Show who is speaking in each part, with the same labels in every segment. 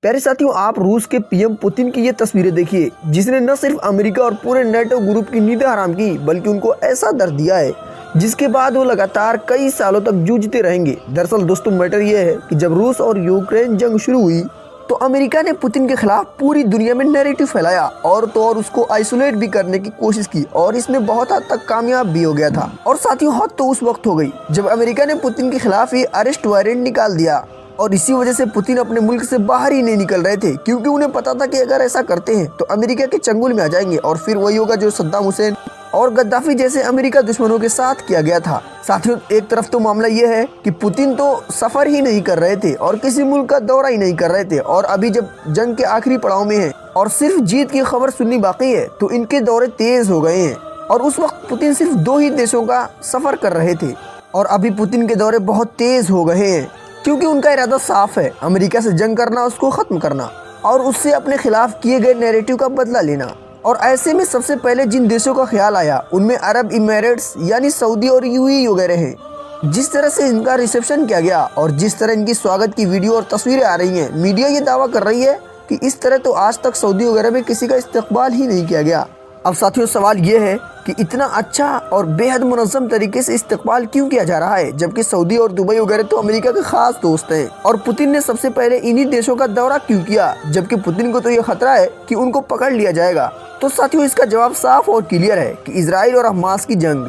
Speaker 1: प्यारे साथियों, आप रूस के पीएम पुतिन की ये तस्वीरें देखिए, जिसने न सिर्फ अमेरिका और पूरे नेटो ग्रुप की नींद हराम की, बल्कि उनको ऐसा दर्द दिया है जिसके बाद वो लगातार कई सालों तक जूझते रहेंगे। दरअसल दोस्तों, मैटर ये है कि जब रूस और यूक्रेन जंग शुरू हुई तो अमेरिका ने पुतिन के खिलाफ पूरी दुनिया में नैरेटिव फैलाया और तो और उसको आइसोलेट भी करने की कोशिश की और इसमें बहुत हद तक कामयाब भी हो गया था। और साथियों, हद तो उस वक्त हो गई जब अमेरिका ने पुतिन के खिलाफ ही अरेस्ट वारंट निकाल दिया और इसी वजह से पुतिन अपने मुल्क से बाहर ही नहीं निकल रहे थे, क्योंकि उन्हें पता था कि अगर ऐसा करते हैं तो अमेरिका के चंगुल में आ जाएंगे और फिर वही होगा जो सद्दाम हुसैन और गद्दाफी जैसे अमेरिका दुश्मनों के साथ किया गया था। साथियों, एक तरफ तो मामला ये है कि पुतिन तो सफर ही नहीं कर रहे थे और किसी मुल्क का दौरा ही नहीं कर रहे थे, और अभी जब जंग के आखिरी पड़ाव में है और सिर्फ जीत की खबर सुननी बाकी है तो इनके दौरे तेज हो गए हैं। और उस वक्त पुतिन सिर्फ 2 ही देशों का सफर कर रहे थे और अभी पुतिन के दौरे बहुत तेज हो गए हैं, क्योंकि उनका इरादा साफ है, अमेरिका से जंग करना, उसको खत्म करना और उससे अपने खिलाफ किए गए नैरेटिव का बदला लेना। और ऐसे में सबसे पहले जिन देशों का ख्याल आया उनमें अरब इमिरेट्स यानी सऊदी और यूएई वगैरह हैं। जिस तरह से इनका रिसेप्शन किया गया और जिस तरह इनकी स्वागत की वीडियो और तस्वीरें आ रही हैं, मीडिया ये दावा कर रही है कि इस तरह तो आज तक सऊदी वगैरह में किसी का इस्तकबाल ही नहीं किया गया। अब साथियों, सवाल ये है कि इतना अच्छा और बेहद मुनज़्ज़म तरीके से इस्तकबाल क्यों किया जा रहा है, जबकि सऊदी और दुबई वगैरह तो अमेरिका के खास दोस्त हैं। और पुतिन ने सबसे पहले इन्हीं देशों का दौरा क्यों किया, जबकि पुतिन को तो ये खतरा है कि उनको पकड़ लिया जाएगा। तो साथियों, इसका जवाब साफ और क्लियर है कि इजराइल और हमास की जंग।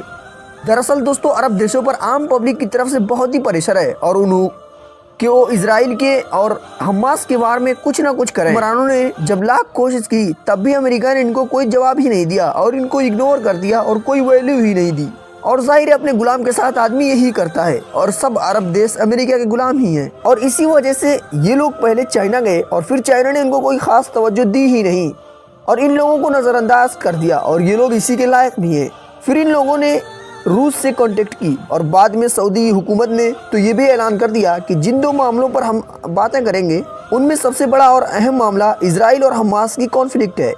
Speaker 1: दरअसल दोस्तों, अरब देशों पर आम पब्लिक की तरफ से बहुत ही प्रेशर है और कि वो इजराइल के और हमास के बारे में कुछ ना कुछ करें। हुक्मरानों ने जब लाख कोशिश की तब भी अमेरिका ने इनको कोई जवाब ही नहीं दिया और इनको इग्नोर कर दिया और कोई वैल्यू ही नहीं दी। और जाहिर है, अपने गुलाम के साथ आदमी यही करता है और सब अरब देश अमेरिका के गुलाम ही हैं। और इसी वजह से ये लोग पहले चाइना गए और फिर चाइना ने इनको कोई खास तवज्जो दी ही नहीं और इन लोगों को नज़रअंदाज कर दिया और ये लोग इसी के लायक भी हैं। फिर इन लोगों ने रूस से कांटेक्ट की और बाद में सऊदी हुकूमत ने तो ये भी ऐलान कर दिया कि जिन 2 मामलों पर हम बातें करेंगे उनमें सबसे बड़ा और अहम मामला इजराइल और हमास की कॉन्फ्लिक्ट है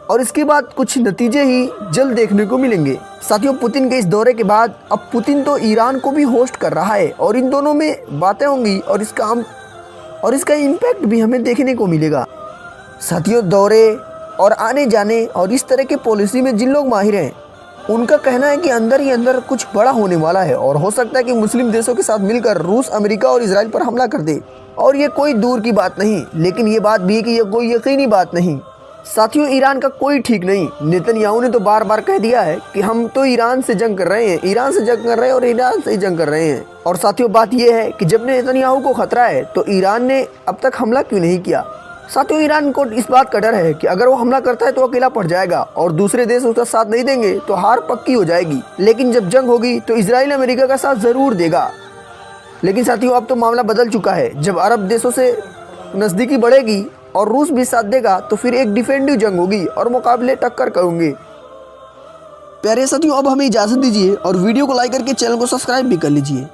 Speaker 1: और इसके बाद कुछ नतीजे ही जल्द देखने को मिलेंगे। साथियों, पुतिन के इस दौरे के बाद अब पुतिन तो ईरान को भी होस्ट कर रहा है और इन दोनों में बातें होंगी और इसका इम्पैक्ट भी हमें देखने को मिलेगा। साथियों, दौरे और आने जाने और इस तरह के पॉलिसी में जिन लोग माहिर हैं उनका कहना है कि अंदर ही अंदर कुछ बड़ा होने वाला है और हो सकता है कि मुस्लिम देशों के साथ मिलकर रूस, अमेरिका और इजराइल पर हमला कर दे। और ये कोई दूर की बात नहीं, लेकिन ये बात भी है कि ये कोई यकीनी बात नहीं। साथियों, ईरान का कोई ठीक नहीं। नेतन्याहू ने तो बार बार कह दिया है कि हम तो ईरान से जंग कर रहे हैं, ईरान से जंग कर रहे हैं और ईरान से ही जंग कर रहे हैं। और साथियों, बात यह है कि जब नेतन्याहू को खतरा है तो ईरान ने अब तक हमला क्यों नहीं किया। साथियों, ईरान को इस बात का डर है कि अगर वो हमला करता है तो अकेला पड़ जाएगा और दूसरे देश उसका साथ नहीं देंगे तो हार पक्की हो जाएगी। लेकिन जब जंग होगी तो इजराइल अमेरिका का साथ जरूर देगा। लेकिन साथियों, अब तो मामला बदल चुका है। जब अरब देशों से नज़दीकी बढ़ेगी और रूस भी साथ देगा तो फिर एक डिफेंडिव जंग होगी और मुकाबले टक्कर करेंगे। प्यारे साथियों, अब हमें इजाज़त दीजिए और वीडियो को लाइक करके चैनल को सब्सक्राइब भी कर लीजिए।